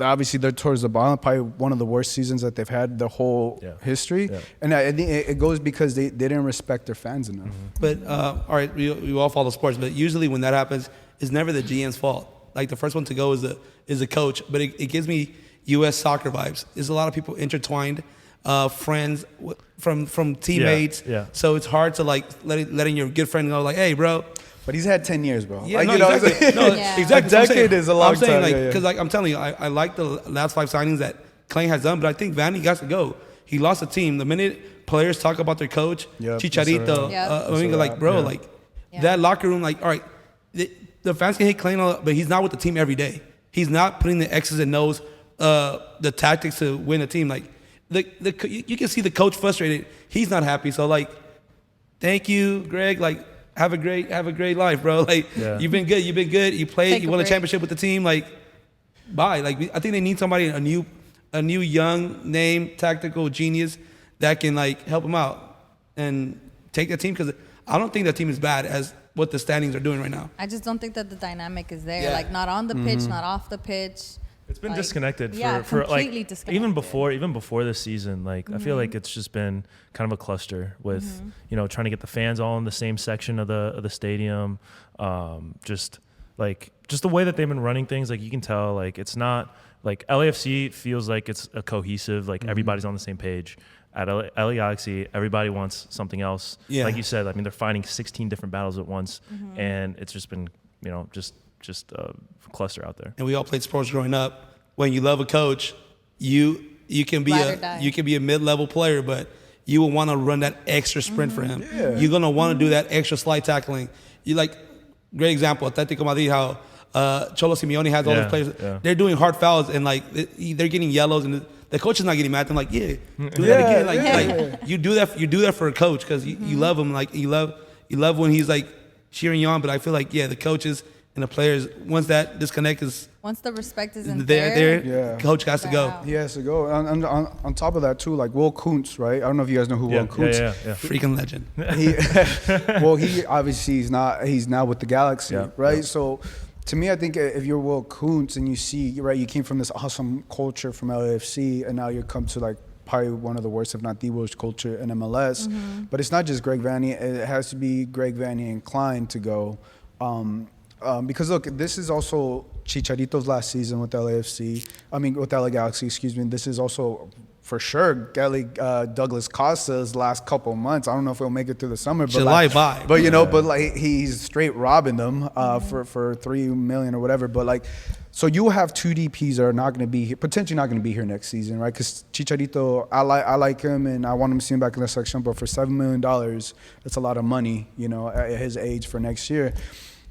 Obviously, they're towards the bottom, probably one of the worst seasons that they've had their whole history. Yeah. And I think it goes because they didn't respect their fans enough. But, all right, we all follow sports, but usually when that happens, it's never the GM's fault. Like, the first one to go is the coach, but it gives me U.S. soccer vibes. There's a lot of people intertwined, friends from teammates. Yeah. So it's hard to, like, letting your good friend know, like, hey, bro. But he's had 10 years, bro. Yeah, like, exactly. Exactly. A decade is a long time. Because like, I'm telling you, I like the last 5 signings that Klein has done, but I think Vanney got to go. He lost the team. The minute players talk about their coach, Chicharito, that locker room, like, all right, the fans can hate Klein, but he's not with the team every day. He's not putting the X's and O's, the tactics to win a team. Like, you can see the coach frustrated. He's not happy. So, like, thank you, Greg. Like, have a great life, bro. Like, you've been good. You played. You won a championship with the team. Like, bye. Like, I think they need somebody, a new young name, tactical genius that can, like, help them out and take the team, because I don't think that team is bad as what the standings are doing right now. I just don't think that the dynamic is there. Like, not on the pitch, not off the pitch. It's been disconnected for like disconnected. even before this season. Like, I feel like it's just been kind of a cluster with trying to get the fans all in the same section of the stadium. Just the way that they've been running things, like, you can tell, like, it's not like LAFC feels like it's a cohesive, like everybody's on the same page. At LA Galaxy, everybody wants something else. Yeah. Like you said, I mean, they're fighting 16 different battles at once, and it's just been just a cluster out there. And we all played sports growing up. When you love a coach, you you can be a mid-level player, but you will want to run that extra sprint for him. Yeah. You're gonna want to do that extra slide tackling. You like, great example, Atletico Madrid, how Cholo Simeone has all those players. Yeah. They're doing hard fouls and like they're getting yellows, and the coach is not getting mad. I'm like, do that again. Like you do that for a coach because you love him. Like you love when he's like cheering you on. But I feel like the coaches and the players, once that disconnect is, once the respect isn't there, coach has to go. He has to go. On top of that too, like Will Kuntz, right? I don't know if you guys know who Will Kuntz is. Freaking legend. He obviously he's now with the Galaxy, right? So to me, I think if you're Will Kuntz and you see, right, you came from this awesome culture from LAFC and now you come to like probably one of the worst, if not the worst culture in MLS. But it's not just Greg Vanney. It has to be Greg Vanney and Klein to go. Because look, this is also Chicharito's last season with with LA Galaxy, excuse me. This is also for sure Douglas Costa's last couple of months. I don't know if he'll make it through the summer, but he's straight robbing them for $3 million or whatever. But like, so you have two DPs that are not going to be here, potentially not going to be here next season, right? Because Chicharito, I like him and I want him to see him back in the section, but for $7 million, it's a lot of money, at his age for next year.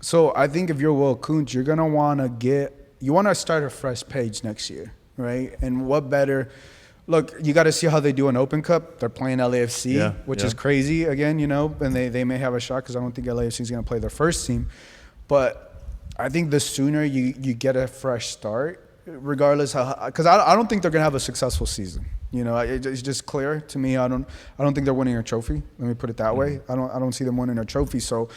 So I think if you're Will Kuntz, you're going to want to start a fresh page next year, right? And what better, look, you got to see how they do an Open Cup. They're playing LAFC, which is crazy again, and they may have a shot because I don't think LAFC is going to play their first team. But I think the sooner you get a fresh start, regardless because I don't think they're going to have a successful season. It's just clear to me. I don't think they're winning a trophy. Let me put it that way. I don't see them winning a trophy. So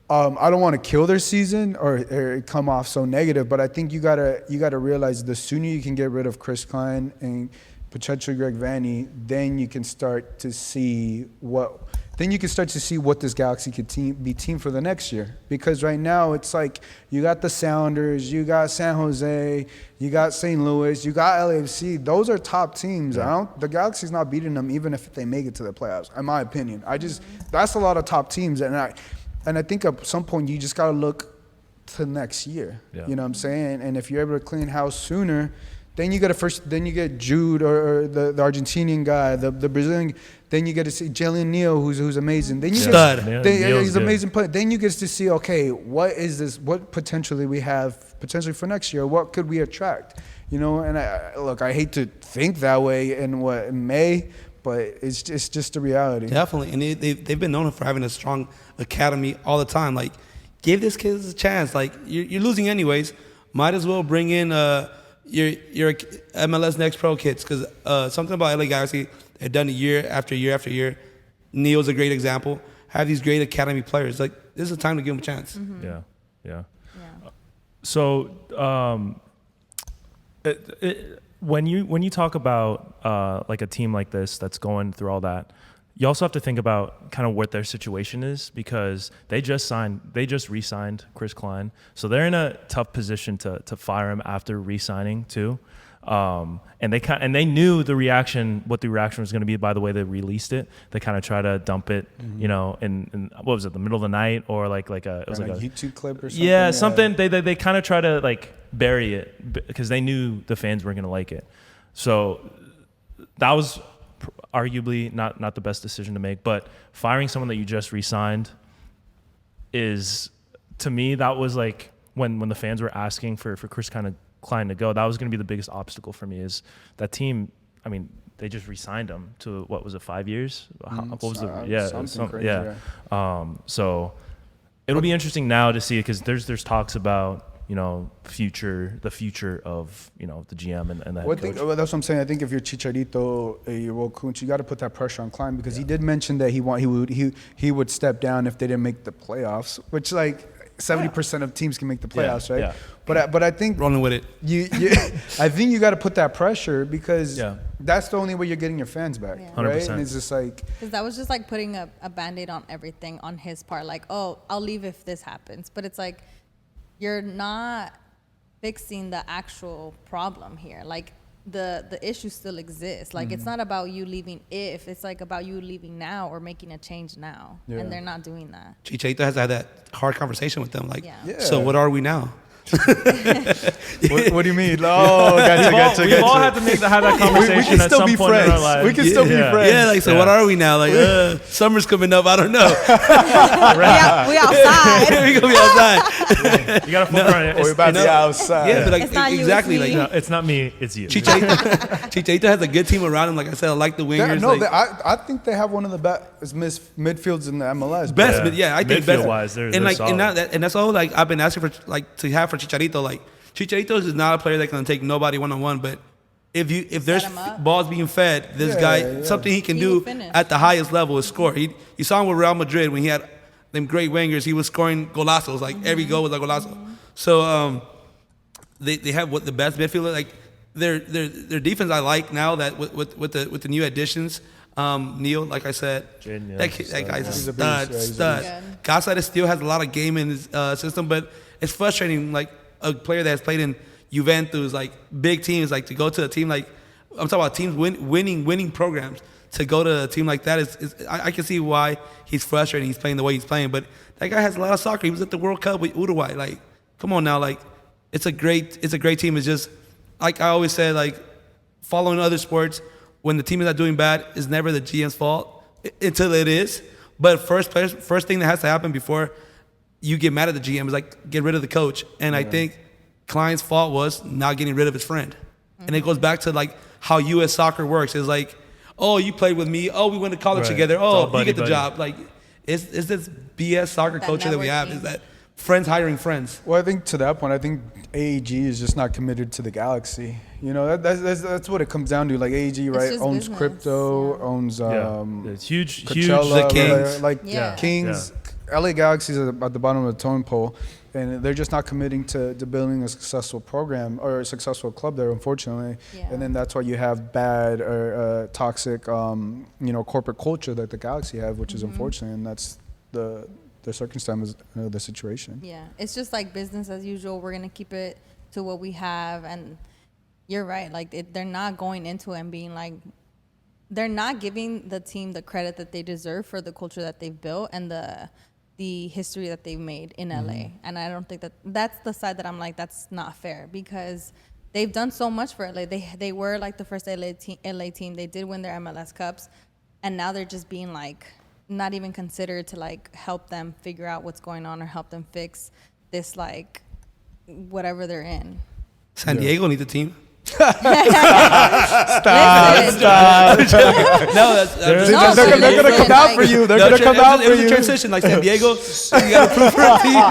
I don't want to kill their season or come off so negative, but I think you gotta realize the sooner you can get rid of Chris Klein and potentially Greg Vanney, then you can start to see what this Galaxy could be team for the next year. Because right now it's like you got the Sounders, you got San Jose, you got St. Louis, you got LAFC. Those are top teams. The Galaxy's not beating them even if they make it to the playoffs, in my opinion. That's a lot of top teams, and I think at some point you just got to look to next year. You know what I'm saying? And if you're able to clean house sooner, then you get Jude or the Argentinian guy, the Brazilian. Then you get to see Jalen Neal, who's amazing. Then he's an amazing player. Then you get to see, okay, what is this? What potentially we have potentially for next year? What could we attract? And I hate to think that way in May. But it's just the reality. Definitely, and they've been known for having a strong academy all the time. Like, give this kid a chance. Like, you're losing anyways. Might as well bring in your MLS Next Pro kids because something about LA Galaxy they've done year after year after year. Neil's a great example. Have these great academy players. Like, this is the time to give them a chance. Yeah. So, when you talk about like a team like this that's going through all that, you also have to think about kind of what their situation is because they just re-signed Chris Klein, so they're in a tough position to fire him after re-signing too, and they knew what the reaction was going to be by the way they released it. They kind of try to dump it, in what was it, the middle of the night or like a YouTube clip or something. Yeah, something. They kind of try to like bury it because they knew the fans weren't going to like it. So that was arguably not the best decision to make. But firing someone that you just re-signed is, to me, that was like when the fans were asking for Chris Klein to go, that was going to be the biggest obstacle for me is that team. I mean, they just re-signed him to, what was it, 5 years? What was it? So it'll be interesting now to see because there's talks about the future of the GM and the head coach. That's what I'm saying. I think if you're Chicharito, you're Will Kuntz, you got to put that pressure on Klein because he did mention that he would step down if they didn't make the playoffs, which like 70% of teams can make the playoffs, right? Yeah. But I think rolling with it. I think you got to put that pressure because that's the only way you're getting your fans back, right? 100%. And it's just like because that was just like putting a Band-Aid on everything on his part. Like, oh, I'll leave if this happens, but it's like you're not fixing the actual problem here. Like the issue still exists. Like it's not about you leaving it's like about you leaving now or making a change now. And they're not doing that. Chicharito has had that hard conversation with them. Like, so what are we now? What do you mean? Oh, gotcha. We've all had to have that conversation we can at still some be point in our friends. life. We can still be friends. Yeah, like, so what are we now? Like, summer's coming up. I don't know. We outside. We gonna be outside. You gotta focus on it. We're about to be outside. Yeah, but like It's not you, exactly, it's like me. No, it's not me. It's you. Chicharito has a good team around him. Like I said, I like the wingers. I think they have one of the best midfields in the MLS. Best, Yeah. but I think Midfield best. wise, they're and like, solid. and that's all like I've been asking for, like to have for Chicharito. Like Chicharito is not a player that can take nobody 1-on-1, but if there's him up. balls being fed, this guy something he can He will do finish. at the highest level is score. You saw him with Real Madrid when he had them great wingers. He was scoring golazos. Like every goal was a golazo. So they have the best midfielder. Like their defense I like now that with the new additions. Neil, like I said, that guy's a stud. Good. Garcia still has a lot of game in his system, but it's frustrating. Like a player that's played in Juventus, like big teams, like to go to a team like I'm talking about teams winning programs. To go to a team like that I can see why he's frustrated. He's playing the way he's playing, but that guy has a lot of soccer. He was at the World Cup with Uruguay. Like, come on now, like it's a great team. It's just like I always said, like following other sports. When the team is not doing bad, is never the GM's fault until it is. But first thing that has to happen before you get mad at the GM is like get rid of the coach. And I think Klein's fault was not getting rid of his friend. And it goes back to like how U.S. soccer works. It's like, oh, you played with me. Oh, we went to college together. Oh, you get the job. Like, it's this BS soccer culture that we have. Is that friends hiring friends? Well, I think to that point, I think AEG is just not committed to the Galaxy. You know, that's what it comes down to. Like AEG, right, just owns business, crypto, owns it's huge. Coachella, The Kings. like Kings. LA Galaxy is at the bottom of the totem pole, and they're just not committing to building a successful program or a successful club there, unfortunately. Yeah. And then that's why you have bad or toxic, corporate culture that the Galaxy have, which is unfortunate, and that's the circumstance of the situation. Yeah, it's just like business as usual. We're gonna keep it to what we have, and you're right. Like they're not going into it and being like, they're not giving the team the credit that they deserve for the culture that they've built and the history that they've made in LA. And I don't think that's the side that I'm like, that's not fair, because they've done so much for LA. They were like the first LA team. They did win their MLS Cups, and now they're just being like not even considered to like help them figure out what's going on or help them fix this like whatever they're in. San Diego needs a team. Stop. No, They're gonna come out for you. They're gonna come out for It was a you. transition, like San Diego. You got to prove for a team.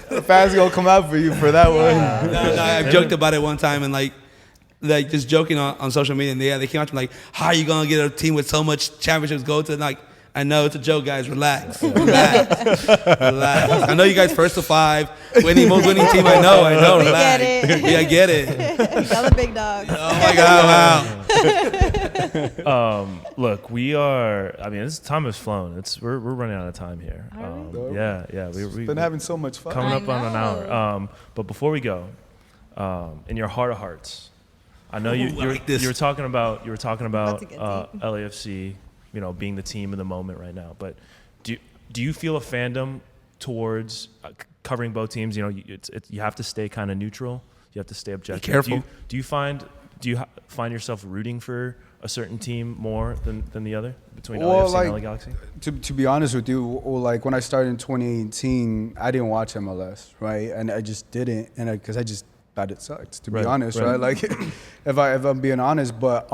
The fans gonna come out for you for that one. No, I've joked about it one time and like just joking on social media, and they came out to me like, how are you gonna get a team with so much championships go to? And like, I know it's a joke, guys. Relax. I know you guys first to 5, most winning team. I know. We Relax. get it. Yeah, I get it. Y'all the big dogs. Oh my God! Wow. Look, we are. I mean, this time has flown. We're running out of time here. Yeah. We've Been having so much fun. coming up on an know. hour. But before we go, in your heart of hearts, I know you were talking about About to get deep. LAFC, being the team of the moment right now. But do you feel a fandom towards covering both teams? You have to stay kind of neutral. You have to stay objective. Be careful. Do you find find yourself rooting for a certain team more than the other between LAFC and LA Galaxy? To be honest with you, like when I started in 2018, I didn't watch MLS, right? And I just didn't, and because I just thought it sucked. To be honest, right? Like if I'm being honest, but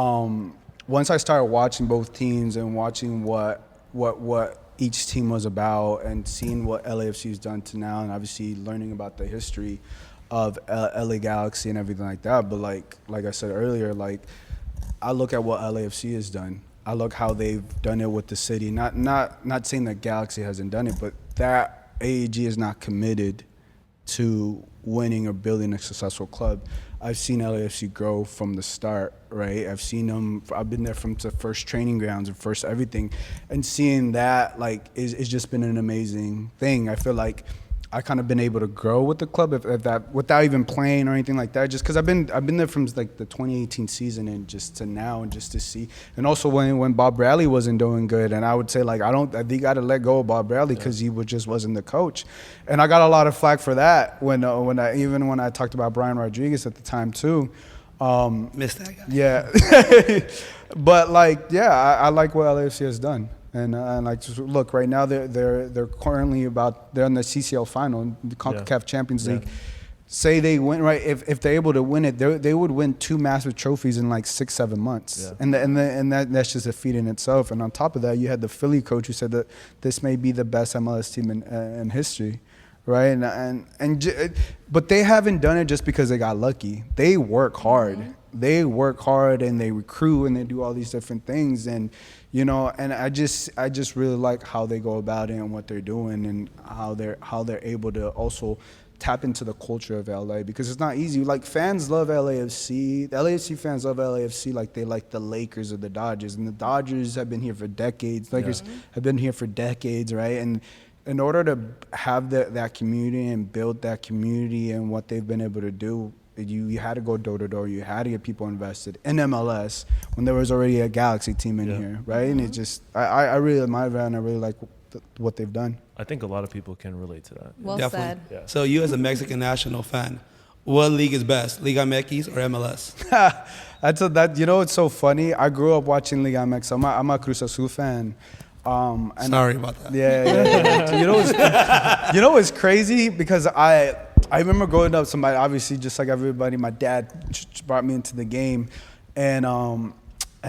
once I started watching both teams and watching what each team was about and seeing what LAFC has done to now, and obviously learning about the history of LA Galaxy and everything like that. But like I said earlier, like I look at what LAFC has done. I look how they've done it with the city. Not saying that Galaxy hasn't done it, but that AEG is not committed to winning or building a successful club. I've seen LAFC grow from the start, right? I've been there from the first training grounds and first everything, and seeing that like is just been an amazing thing. I feel like I kind of been able to grow with the club if that without even playing or anything like that. Just because I've been there from like the 2018 season and just to now and just to see. And also when Bob Bradley wasn't doing good, and I would say like I think got to let go of Bob Bradley because he just wasn't the coach. And I got a lot of flack for that when I talked about Brian Rodriguez at the time too. Missed that guy. Yeah, but like I like what LAFC has done. And like, just look, right now they're currently they're in the CCL final, the CONCACAF Champions League. Say they win, right? If they're able to win it, they would win 2 massive trophies in like 6-7 months, and that's just a feat in itself. And on top of that, you had the Philly coach who said that this may be the best MLS team in history, right? But they haven't done it just because they got lucky. They work hard. Mm-hmm. They work hard and they recruit and they do all these different things, and and I just really like how they go about it and what they're doing and how they're able to also tap into the culture of LA, because it's not easy. Like, fans love LAFC. The LAFC fans love LAFC like they like the Lakers or the Dodgers, and the Dodgers have been here for decades. Lakers have been here for decades, right? And in order to have that community and build that community and what they've been able to do, you had to go door to door. You had to get people invested in MLS when there was already a Galaxy team in here, right? And it just, I really admire that, and I really like what they've done. I think a lot of people can relate to that. Well Definitely. said. Yeah. So you as a Mexican national fan, what league is best, Liga MX or MLS? It's so funny. I grew up watching Liga MX. I'm a Cruz Azul fan. And Sorry about that. Yeah. What's crazy? Because I remember growing up, somebody, obviously, just like everybody, my dad brought me into the game. And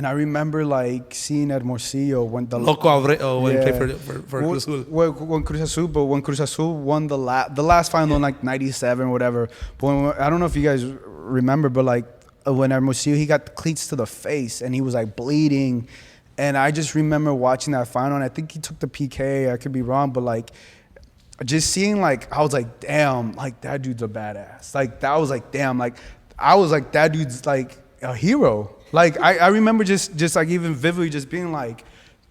I remember, like, seeing Hermosillo when the... Loco Abreu, when he played for Cruz Azul. When Cruz Azul won the last final in, like, 97 or whatever. But I don't know if you guys remember, but, like, when Hermosillo, he got the cleats to the face, and he was, like, bleeding. And I just remember watching that final, and I think he took the PK. I could be wrong, but, like... just seeing, like, I was like, damn, like, that dude's a badass. Like, that was like, damn, like, I was like, that dude's like a hero. Like, I remember just like even vividly just being like,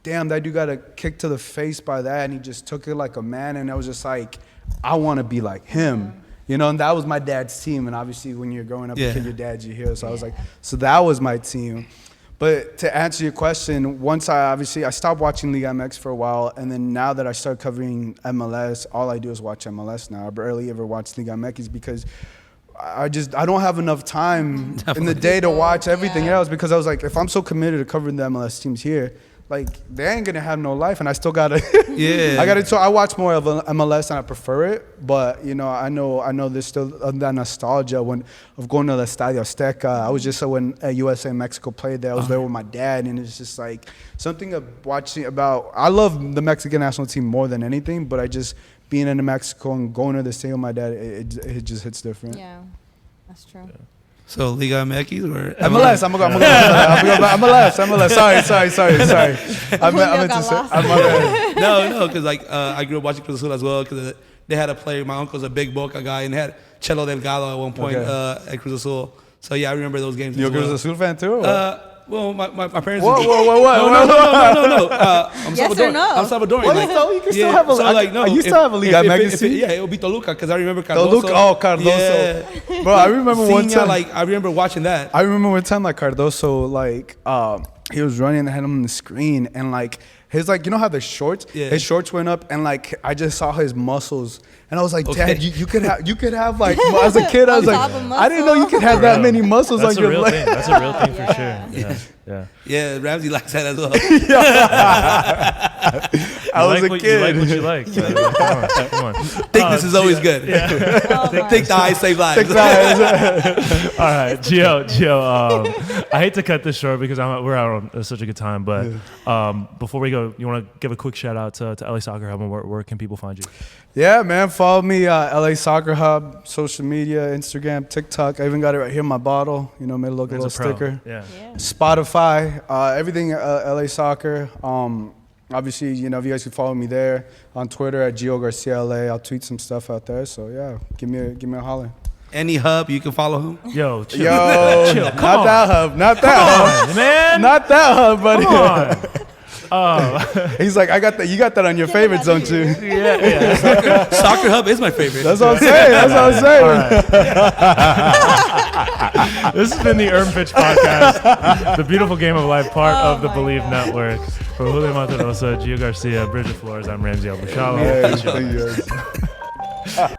damn, that dude got a kick to the face by that, and he just took it like a man. And I was just like, I want to be like him. And that was my dad's team. And obviously when you're growing up, your dad's your hero. So I was like, so that was my team. But to answer your question, once I stopped watching Liga MX for a while, and then now that I started covering MLS, all I do is watch MLS now. I barely ever watch Liga MX because I don't have enough time in the day to watch everything else, because I was like, if I'm so committed to covering the MLS teams here, like, they ain't gonna have no life, and I still gotta. So I watch more of MLS, and I prefer it. But I know there's still that nostalgia of going to the Estadio Azteca. I was just when USA and Mexico played there. I was there with my dad, and it's just like something I love the Mexican national team more than anything. But I just being in Mexico and going to the stadium with my dad, it just hits different. Yeah, that's true. Yeah. So Liga MX or MLS? I'm gonna go MLS. Sorry. I meant to say. No, because like I grew up watching Cruz Azul as well, because they had a player. My uncle's a big Boca guy, and had Chelo Delgado at one point at Cruz Azul. So yeah, I remember those games. You're a Cruz Azul fan too? Well, my parents. Whoa. No. I'm yes Salvadorian. or no? I'm Salvadorian. What? So you can still have a. So like, no, you still have a Liga MX. It would be Toluca, because I remember Cardoso. Cardoso. Yeah. Bro, I remember one time. Like, I remember watching that. I remember one time, like, Cardoso, like, he was running and had him on the screen, and like his, like, how the shorts, his shorts went up, and like I just saw his muscles, and I was like, Dad, you could have like, as a kid, I was like, I didn't know you could have that many muscles on your leg. That's a real thing for sure. Yeah, Ramsey likes that as well. I was a kid. You like what you like. Come on. Thickness is always good. Thick thighs save lives. All right, Gio. I hate to cut this short because we're out on such a good time, but before we go, you want to give a quick shout out to LA Soccer Hub, and where can people find you? Yeah, man. Follow me, LA Soccer Hub, social media, Instagram, TikTok. I even got it right here in my bottle. Made it look a little sticker. Yeah. Spotify, everything LA Soccer. Obviously, if you guys can follow me there on Twitter at Gio Garcia LA. I'll tweet some stuff out there. So yeah, give me a holler. Any hub, you can follow him. Yo, chill. Not that hub, man. Not that hub, buddy. Come on. He's like, I got that. You got that on your favorites, don't you? Yeah. Soccer Hub is my favorite. That's what I'm saying. That's what I'm saying. Right. This has been the Urban Pitch Podcast, the beautiful game of life, part of the Believe Network. For Julio Monterosa, Gio Garcia, Bridget Flores, I'm Ramsey Al-Bushala. Hey,